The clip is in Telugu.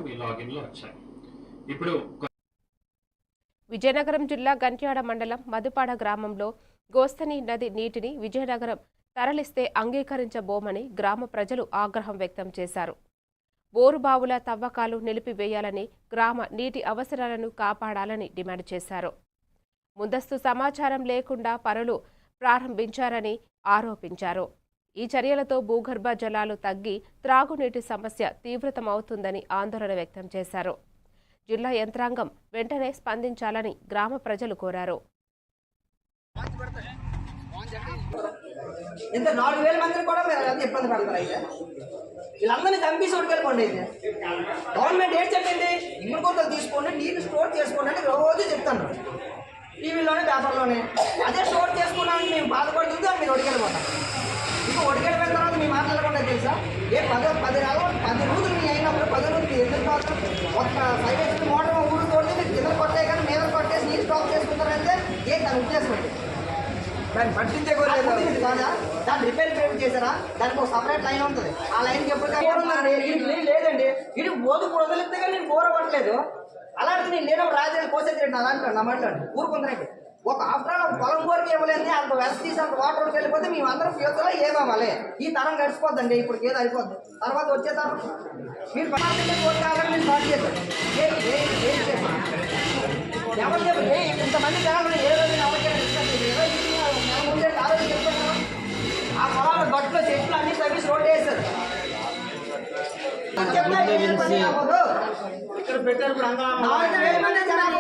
మీ లాగిన్లో వచ్చాయి. ఇప్పుడు విజయనగరం జిల్లా గంట్యాడ మండలం మధుపాడ గ్రామంలో గోస్తని నది నీటిని విజయనగరం తరలిస్తే అంగీకరించబోమని గ్రామ ప్రజలు ఆగ్రహం వ్యక్తం చేశారు. బోరుబావుల తవ్వకాలు నిలిపివేయాలని, గ్రామ నీటి అవసరాలను కాపాడాలని డిమాండ్ చేశారు. ముందస్తు సమాచారం లేకుండా పనులు ప్రారంభించారని ఆరోపించారు. ఈ చర్యలతో భూగర్భ జలాలు తగ్గి త్రాగునీటి సమస్య తీవ్రతమవుతుందని ఆందోళన వ్యక్తం చేశారు. జిల్లా యంత్రాంగం వెంటనే స్పందించాలని గ్రామ ప్రజలు కోరారు. ఇంత 4000 మందిని కూడా మీరు ఇబ్బంది పడతారు. అయితే వీళ్ళందరినీ చంపేసి ఉడికెళ్ళిపోండి. అయితే గవర్నమెంట్ ఏం చెప్పింది, ఇంగుడు కొత్తలు తీసుకోండి, నీళ్ళు స్టోర్ చేసుకోండి అని రోజు చెప్తాను. టీవీలోనే పేపర్లోనే అదే స్టోర్ చేసుకోవడానికి మేము బాధపడుతుందో మీరు ఉడికెళ్ళిపోతాం. ఇంకా ఉడికెళ్ళిపోయిన తర్వాత మీ మాట్లాడకుండా తెలుసా, 10 రోజులు మీ అయినప్పుడు 10 రోజులు ఎందుకు పోతాం. ఒక 5 HP మోటార్ ఊరు తోటి మీరు కింద కొట్టే కానీ మీద కొట్టేసి నీళ్ళు స్టాక్ చేసుకుంటారంటే ఏం దాని ఉద్దేశం అండి. దాన్ని పట్టించే కాదా, దాన్ని రిపేర్ చేశారా, దానికి ఒక సపరేట్ లైన్ ఉంటుంది. ఆ లైన్కి ఎప్పుడు లేదండి, ఇటు బోధు వదిలితే కానీ నేను బోర పట్టలేదు. అలాంటి నేను లేని రాజధాని కోసేది అలాంటి నా మాట్లాడు ఊరుకుందరండి. ఒక ఆఫ్టర్ ఆల్ పొలం కోరిక ఇవ్వలేదు, అంత వెల్స్ తీసి అంత వాటర్ వెళ్ళిపోతే మేము అందరం ఫ్యూచర్లో ఏమవ్వాలి. ఈ తరం గడిచిపోద్దండి, ఇప్పుడు ఏదో అయిపోద్ది. తర్వాత వచ్చే తరం మీరు కావాలని మీరు స్టార్ట్ చేశారు. ఎవరు చెప్పండి, ఇంతమంది జనాలు ఏ రోజు ఆ పొలాల గట్టులో చెట్లు అన్ని తగ్గి రోడ్డు వేశారు. ఇక్కడ పెట్టారు. 4000 మంది జనాలు